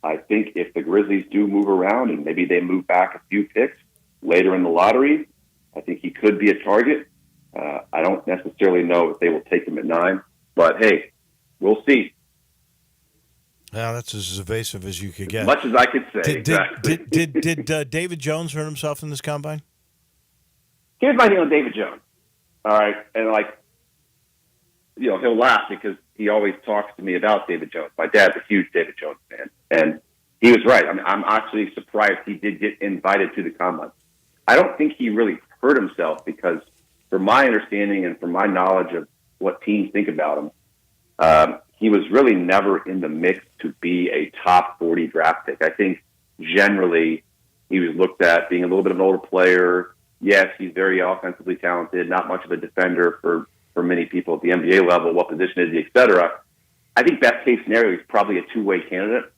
I think if the Grizzlies do move around and maybe they move back a few picks later in the lottery, I think he could be a target. I don't necessarily know if they will take him at 9, but hey, we'll see. Well, that's as evasive as you could get. As much as I could say. Did David Jones hurt himself in this combine? Here's my deal on David Jones. All right, and he'll laugh because he always talks to me about David Jones. My dad's a huge David Jones fan, and he was right. I'm actually surprised he did get invited to the combine. I don't think he really hurt himself because, from my understanding and from my knowledge of what teams think about him, he was really never in the mix to be a top 40 draft pick. I think generally he was looked at being a little bit of an older player. Yes, he's very offensively talented, not much of a defender for many people at the NBA level. What position is he, et cetera? I think best case scenario, he's probably a two-way candidate,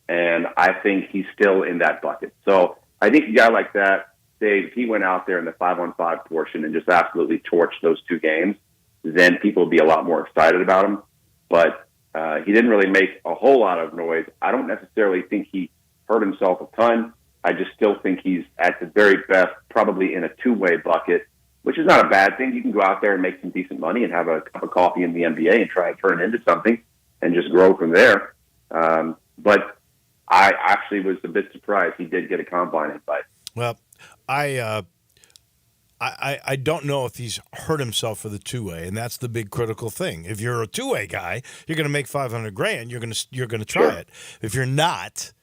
and I think he's still in that bucket. So I think a guy like that, Dave, if he went out there in the 5-on-5 portion and just absolutely torched those 2 games, then people would be a lot more excited about him. But he didn't really make a whole lot of noise. I don't necessarily think he hurt himself a ton. I just still think he's at the very best, probably in a two-way bucket, which is not a bad thing. You can go out there and make some decent money and have a cup of coffee in the NBA and try and turn it into something and just grow from there. But I actually was a bit surprised he did get a combine invite. Well, I don't know if he's hurt himself for the two-way, and that's the big critical thing. If you're a two-way guy, you're going to make $500,000. You're going to try it. If you're not,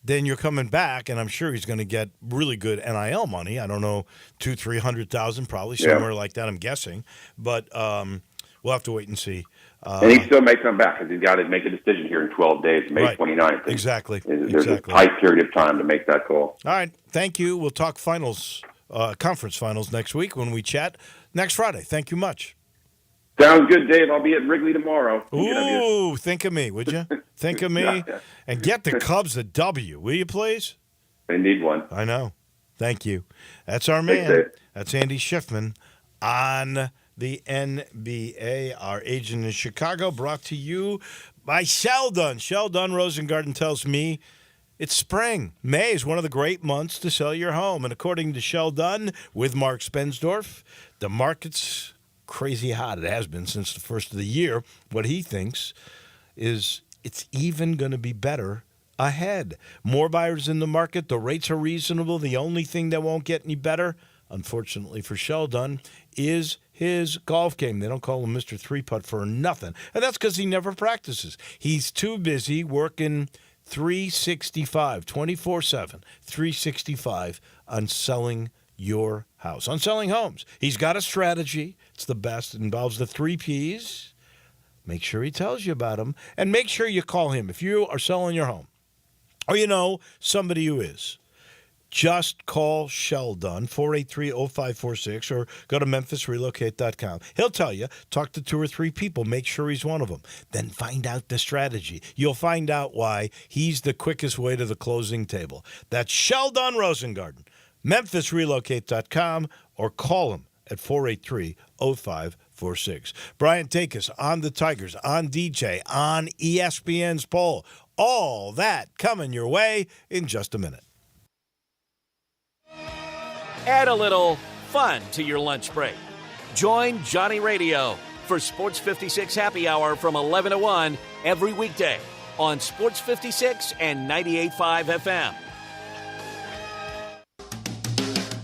then you're coming back, and I'm sure he's going to get really good NIL money. I don't know, $200,000-300,000, probably somewhere like that. I'm guessing, but we'll have to wait and see. And he still may come back because he's got to make a decision here in 12 days, May 29th. Exactly. There's a tight period of time to make that call. All right. Thank you. We'll talk finals. Conference finals next week when we chat next Friday. Thank you much. Sounds good, Dave. I'll be at Wrigley tomorrow. Ooh, think of me, would you? Think of me. Yeah. And get the Cubs a W, will you please? They need one. I know. Thank you. That's our man. That's Andy Schiffman on the NBA. Our agent in Chicago, brought to you by Sheldon. Sheldon Rosengarten tells me it's spring. May is one of the great months to sell your home. And according to Sheldon with Mark Spensdorf, the market's crazy hot. It has been since the first of the year. What he thinks is it's even going to be better ahead. More buyers in the market. The rates are reasonable. The only thing that won't get any better, unfortunately for Sheldon, is his golf game. They don't call him Mr. Three-Putt for nothing. And that's because he never practices. He's too busy working 365, 24/7, 365 on selling your house, on selling homes. He's got a strategy. It's the best. It involves the 3 Ps. Make sure he tells you about them. And make sure you call him if you are selling your home or you know somebody who is. Just call Sheldon, 483-0546, or go to memphisrelocate.com. He'll tell you, talk to 2 or 3 people, make sure he's one of them. Then find out the strategy. You'll find out why he's the quickest way to the closing table. That's Sheldon Rosengarten, memphisrelocate.com, or call him at 483-0546. Brian Takis on the Tigers, on DJ, on ESPN's poll. All that coming your way in just a minute. Add a little fun to your lunch break. Join Johnny Radio for Sports 56 Happy Hour from 11 to 1 every weekday on Sports 56 and 98.5 FM.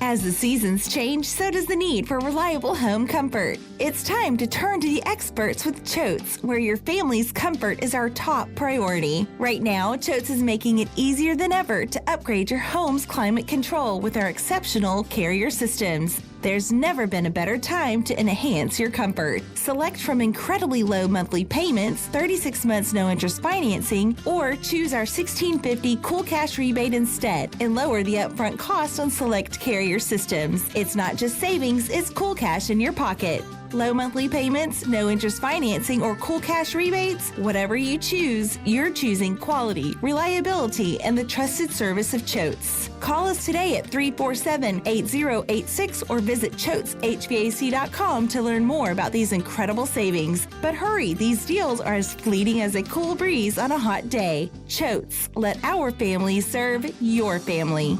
As the seasons change, so does the need for reliable home comfort. It's time to turn to the experts with Choates, where your family's comfort is our top priority. Right now, Choates is making it easier than ever to upgrade your home's climate control with our exceptional Carrier systems. There's never been a better time to enhance your comfort. Select from incredibly low monthly payments, 36 months no interest financing, or choose our $1,650 Cool Cash rebate instead and lower the upfront cost on select Carrier systems. It's not just savings, it's cool cash in your pocket. Low monthly payments, no interest financing, or cool cash rebates? Whatever you choose, you're choosing quality, reliability, and the trusted service of Choates. Call us today at 347-8086 or visit ChoatesHVAC.com to learn more about these incredible savings. But hurry, these deals are as fleeting as a cool breeze on a hot day. Choates, let our family serve your family.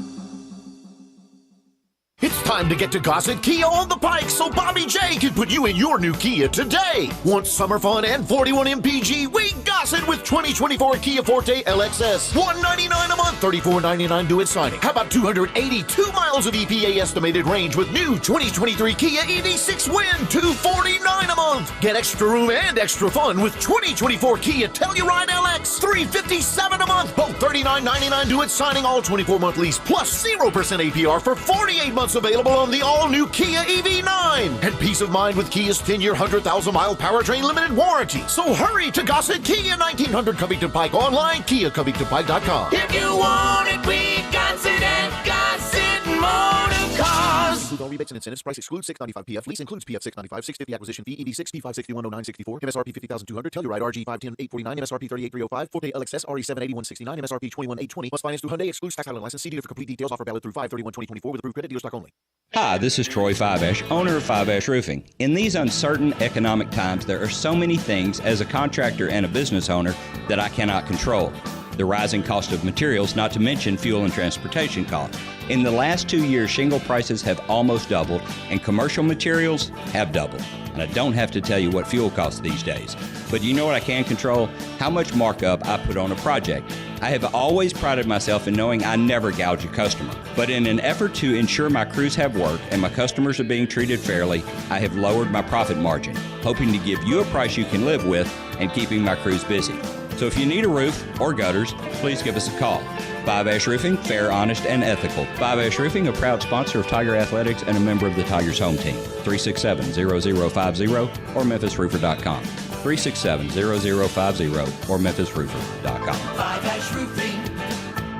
It's time to get to Gossett Kia on the Pike so Bobby J can put you in your new Kia today. Want summer fun and 41 MPG? We Gossett with 2024 Kia Forte LXS. $199 a month, $34.99 due at signing. How about 282 miles of EPA estimated range with new 2023 Kia EV6 Win? $249 a month. Get extra room and extra fun with 2024 Kia Telluride LX. $357 a month, both $39.99 due at signing. All 24-month lease plus 0% APR for 48 months. Available on the all-new Kia EV9. And peace of mind with Kia's 10-year, 100,000-mile powertrain limited warranty. So hurry to Gossett Kia, 1900 Covington Pike. Online, KiaCovingtonPike.com. If you want it, we got it at Gossett Motor Cars. Include all rebates and incentives. Price excludes $695 PF. Lease includes PF $695, $650 acquisition fee, EV6 P5610964, MSRP $50,200, Telluride RG $510,849, MSRP $38,305, Forte LXS RE78169, MSRP $21,820. Must finance through Hyundai. Excludes tax, title, and license. See dealer for complete details. Offer valid through 5/31/2024 with approved credit. Dealer stock only. Hi, this is Troy Fiveash, owner of Fiveash Roofing. In these uncertain economic times, there are so many things as a contractor and a business owner that I cannot control. The rising cost of materials, not to mention fuel and transportation costs. In the last 2 years, shingle prices have almost doubled and commercial materials have doubled. And I don't have to tell you what fuel costs these days. But you know what I can control? How much markup I put on a project. I have always prided myself in knowing I never gouge a customer. But in an effort to ensure my crews have work and my customers are being treated fairly, I have lowered my profit margin, hoping to give you a price you can live with and keeping my crews busy. So if you need a roof or gutters, please give us a call. Fiveash Roofing, fair, honest, and ethical. Fiveash Roofing, a proud sponsor of Tiger Athletics and a member of the Tigers home team. 367-0050 or memphisroofer.com. 367-0050 or memphisroofer.com. Fiveash Roofing,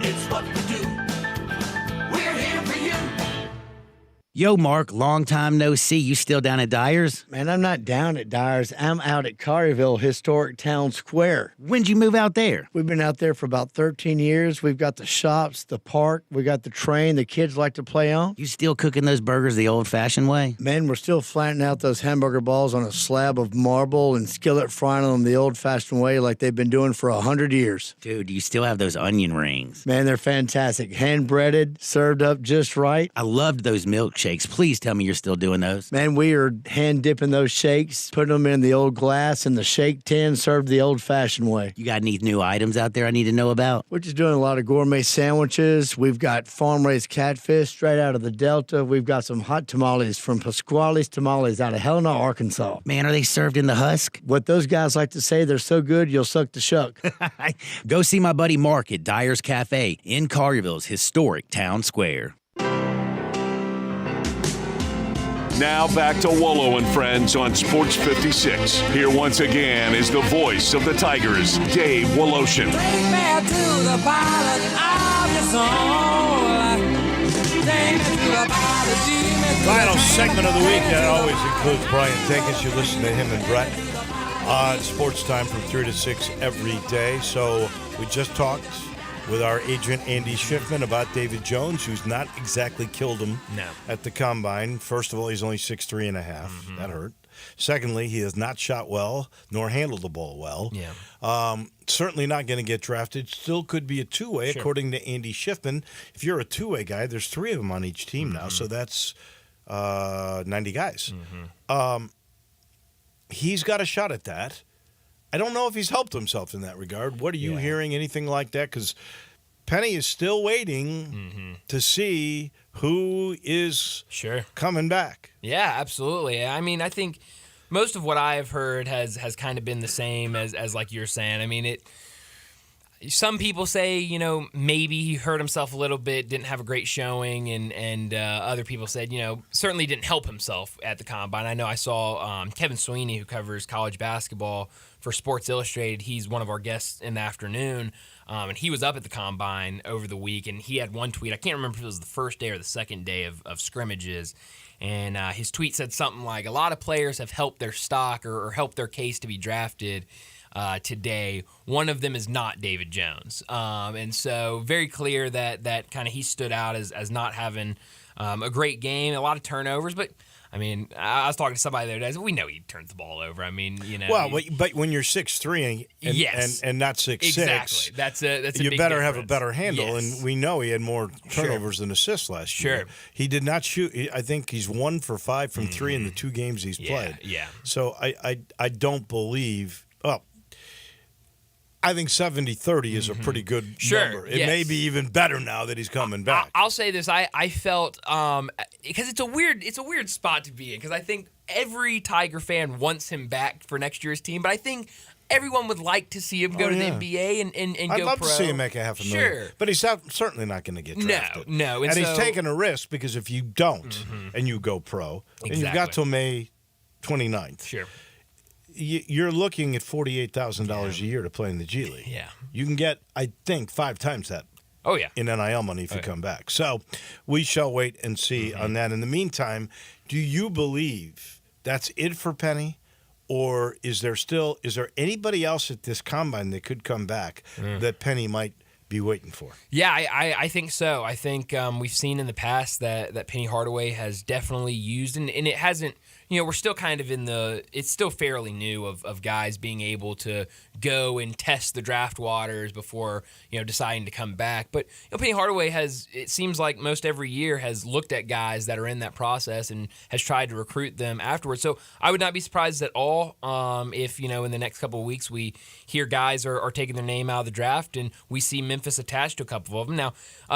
it's what we do. We're here for you. Yo, Mark, long time no see. You still down at Dyer's? Man, I'm not down at Dyer's. I'm out at Collierville Historic Town Square. When'd you move out there? We've been out there for about 13 years. We've got the shops, the park, we got the train the kids like to play on. You still cooking those burgers the old-fashioned way? Man, we're still flattening out those hamburger balls on a slab of marble and skillet frying them the old-fashioned way like they've been doing for 100 years. Dude, you still have those onion rings. Man, they're fantastic. Hand-breaded, served up just right. I loved those milkshakes. Please tell me you're still doing those. Man, we are hand-dipping those shakes, putting them in the old glass in the shake tin, served the old-fashioned way. You got any new items out there I need to know about? We're just doing a lot of gourmet sandwiches. We've got farm-raised catfish straight out of the Delta. We've got some hot tamales from Pasquale's Tamales out of Helena, Arkansas. Man, are they served in the husk? What those guys like to say, they're so good, you'll suck the shuck. Go see my buddy Mark at Dyer's Cafe in Collierville's historic town square. Now back to Wolo and Friends on Sports 56. Here once again is the voice of the Tigers, Dave Woloshin. Take me to the pilot of your soul. Take me to the pilot. Final segment of the week that always includes Brian Takis. You listen to him and Brett on Sportstime from 3 to 6 every day. So we just talked with our agent Andy Schiffman about David Jones, who's not exactly killed him at the Combine. First of all, he's only 6'3 and a half. Mm-hmm. That hurt. Secondly, he has not shot well nor handled the ball well. Yeah. Certainly not going to get drafted. Still could be a two-way, according to Andy Schiffman. If you're a two-way guy, there's 3 of them on each team now, so that's 90 guys. Mm-hmm. He's got a shot at that. I don't know if he's helped himself in that regard. What are you hearing? Anything like that? Because Penny is still waiting to see who is coming back. Yeah, absolutely. I mean, I think most of what I have heard has kind of been the same as like you're saying. I mean, some people say, you know, maybe he hurt himself a little bit, didn't have a great showing, and other people said, you know, certainly didn't help himself at the Combine. I know I saw Kevin Sweeney, who covers college basketball for Sports Illustrated. He's one of our guests in the afternoon, and he was up at the Combine over the week, and he had one tweet. I can't remember if it was the first day or the second day of scrimmages, and his tweet said something like, a lot of players have helped their stock or helped their case to be drafted today. One of them is not David Jones. And so very clear that kind of he stood out as not having a great game, a lot of turnovers. But, I mean, I was talking to somebody the other day. We know he turns the ball over. I mean, you know. Well, but when you're 6'3" and not 6'6", exactly. That's a you big better difference. have a better handle. Yes. And we know he had more turnovers than assists last year. He did not shoot. I think he's 1 for 5 from 3 in the 2 games he's played. Yeah. So I don't believe. Well, I think 70-30 is a pretty good number. It may be even better now that he's coming back. I'll say this: I felt because it's a weird spot to be in, because I think every Tiger fan wants him back for next year's team, but I think everyone would like to see him go to the NBA and I'd go pro. I'd love to see him make a $500,000. But he's certainly not going to get drafted. No. And he's taking a risk, because if you don't and you go pro, and you've got till May 29th. Sure. You're looking at $48,000 a year to play in the G League. Yeah. You can get, I think, 5 times that. Oh, yeah. In NIL money if you come back. So we shall wait and see on that. In the meantime, do you believe that's it for Penny? Or is there anybody else at this Combine that could come back that Penny might be waiting for? Yeah, I think so. I think we've seen in the past that Penny Hardaway has definitely used, and it hasn't, you know, we're still kind of it's still fairly new of guys being able to go and test the draft waters before, you know, deciding to come back. But, you know, Penny Hardaway it seems like most every year has looked at guys that are in that process and has tried to recruit them afterwards. So I would not be surprised at all if, you know, in the next couple of weeks we hear guys are taking their name out of the draft and we see Memphis attached to a couple of them. Now,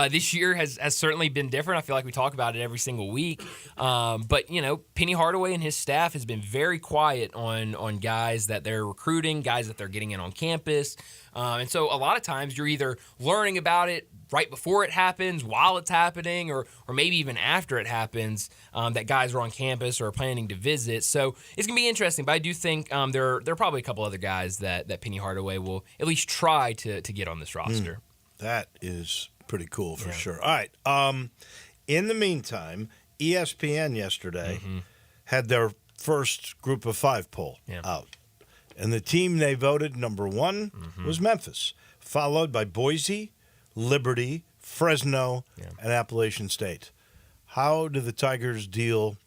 this year has certainly been different. I feel like we talk about it every single week. But, you know, Penny Hardaway and his staff has been very quiet on guys that they're recruiting, guys that they're getting in on campus. And so a lot of times you're either learning about it right before it happens, while it's happening, or maybe even after it happens, that guys are on campus or are planning to visit. So it's going to be interesting. But I do think there are probably a couple other guys that Penny Hardaway will at least try to get on this roster. That is pretty cool for sure. All right. In the meantime, ESPN yesterday had their first group of 5 poll out. And the team they voted number 1 was Memphis, followed by Boise, Liberty, Fresno, and Appalachian State. How do the Tigers deal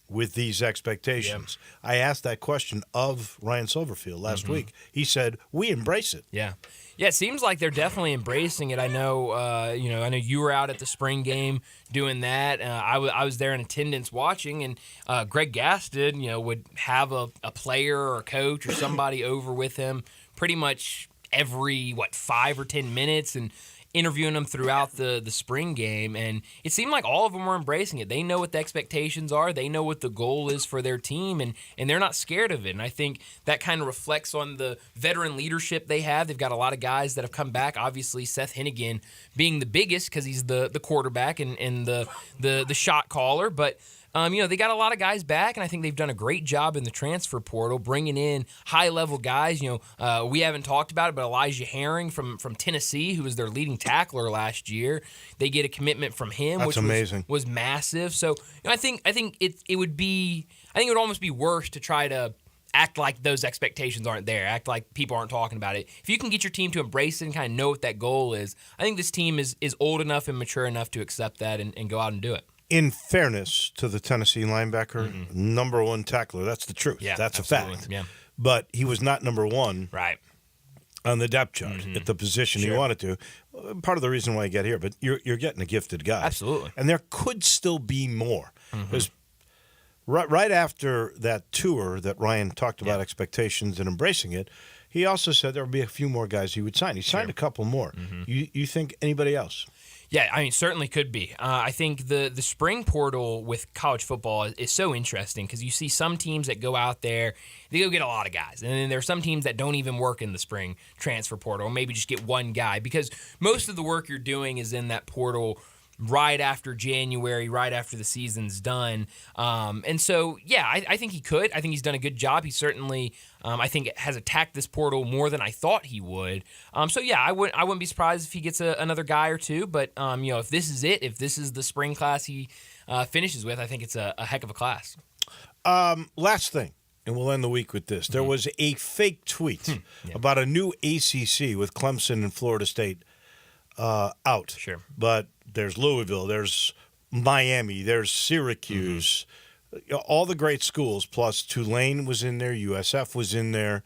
with these expectations? I asked that question of Ryan Silverfield last week. He said, we embrace it. Yeah, it seems like they're definitely embracing it. I know, I know you were out at the spring game doing that. I was there in attendance watching, and Greg Gaston, would have a player or a coach or somebody over with him pretty much every 5 or 10 minutes, and interviewing them throughout the spring game, and it seemed like all of them were embracing it. They know what the expectations are. They know what the goal is for their team, and they're not scared of it. And I think that kind of reflects on the veteran leadership they have. They've got a lot of guys that have come back. Obviously, Seth Hennigan being the biggest because he's the quarterback and the shot caller, but they got a lot of guys back, and I think they've done a great job in the transfer portal, bringing in high-level guys. We haven't talked about it, but Elijah Herring from Tennessee, who was their leading tackler last year, they get a commitment from him, That's which amazing. Was massive. So I think it would almost be worse to try to act like those expectations aren't there, act like people aren't talking about it. If you can get your team to embrace it and kind of know what that goal is, I think this team is old enough and mature enough to accept that and go out and do it. In fairness to the Tennessee linebacker, number 1 tackler, that's the truth. Yeah, that's absolutely. a fact. Yeah. But he was not number 1 on the depth chart at the position he wanted to. Part of the reason why you get here, but you're getting a gifted guy. Absolutely. And there could still be more. Because right after that tour that Ryan talked about expectations and embracing it, he also said there would be a few more guys he would sign. He signed a couple more. You think anybody else? Yeah, I mean, certainly could be. I think the spring portal with college football is so interesting because you see some teams that go out there, they go get a lot of guys. And then there are some teams that don't even work in the spring transfer portal, or maybe just get one guy, because most of the work you're doing is in that portal right after January, right after the season's done. And so, yeah, I think he could. I think he's done a good job. He certainly, I think, has attacked this portal more than I thought he would. So, yeah, I wouldn't be surprised if he gets another guy or two. But, if this is it, if this is the spring class he finishes with, I think it's a heck of a class. Last thing, and we'll end the week with this. There was a fake tweet about a new ACC with Clemson and Florida State out. Sure. But there's Louisville, there's Miami, there's Syracuse, all the great schools, plus Tulane was in there, USF was in there.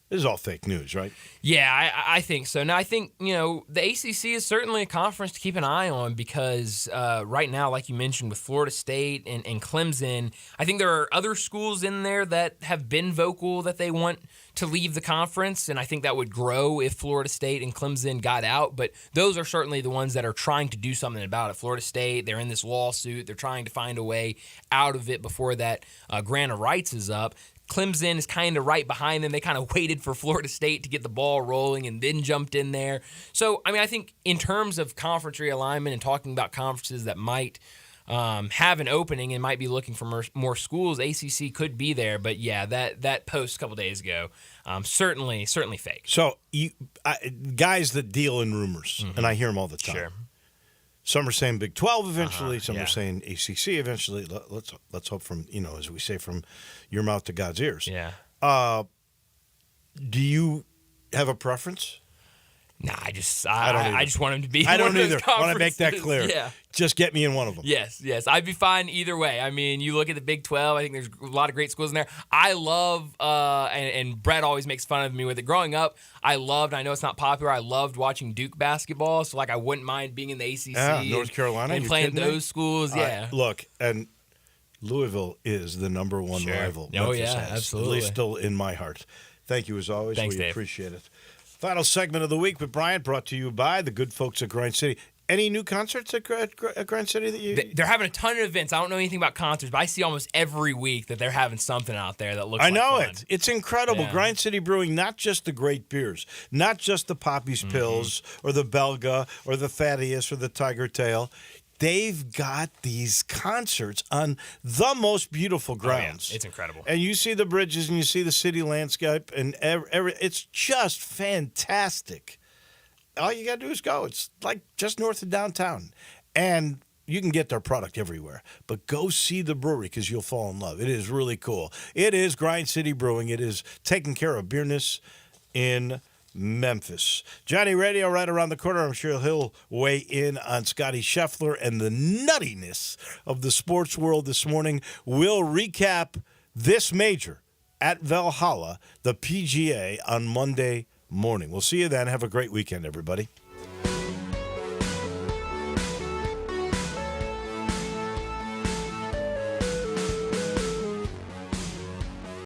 This is all fake news, right? Yeah, I think so. Now, I think, the ACC is certainly a conference to keep an eye on because right now, like you mentioned, with Florida State and Clemson, I think there are other schools in there that have been vocal that they want to leave the conference, and I think that would grow if Florida State and Clemson got out, but those are certainly the ones that are trying to do something about it. Florida State, they're in this lawsuit. They're trying to find a way out of it before that grant of rights is up. Clemson is kind of right behind them. They kind of waited for Florida State to get the ball rolling and then jumped in there. So, I mean, I think in terms of conference realignment and talking about conferences that might have an opening and might be looking for more schools, ACC could be there. But, yeah, that post a couple days ago, certainly fake. So, guys that deal in rumors, and I hear them all the time. Sure. Some are saying Big 12 eventually. Some are saying ACC eventually. Let's hope from, as we say, from your mouth to God's ears. Yeah. Do you have a preference? Nah, I just want him to be. I don't one of those either. I want to make that clear. Yeah. Just get me in one of them. Yes. I'd be fine either way. I mean, you look at the Big 12, I think there's a lot of great schools in there. I love, and Brett always makes fun of me with it. Growing up, I know it's not popular, I loved watching Duke basketball, so I wouldn't mind being in the ACC. North Carolina. And playing those schools, yeah. Look, and Louisville is the number one rival. Oh, Memphis yeah, has, absolutely. At least still in my heart. Thank you as always. Thanks, we Dave. appreciate it. Final segment of the week with Bryant, brought to you by the good folks at Grind City. Any new concerts at Grind City that you? They're having a ton of events. I don't know anything about concerts, but I see almost every week that they're having something out there that looks. I know like fun. it. It's incredible. Yeah. Grind City Brewing, not just the great beers, not just the Poppy's Pills or the Belga or the Thaddeus or the Tiger Tail. They've got these concerts on the most beautiful grounds. Oh, yeah. It's incredible. And you see the bridges and you see the city landscape, and it's just fantastic. All you got to do is go. It's like just north of downtown. And, you can get their product everywhere, but go see the brewery because you'll fall in love. It is really cool. It is Grind City Brewing. It is taking care of beerness in Memphis. Johnny Radio right around the corner. I'm sure he'll weigh in on Scotty Scheffler and the nuttiness of the sports world this morning. We'll recap this major at Valhalla, the PGA, on Monday morning. We'll see you then. Have a great weekend, everybody.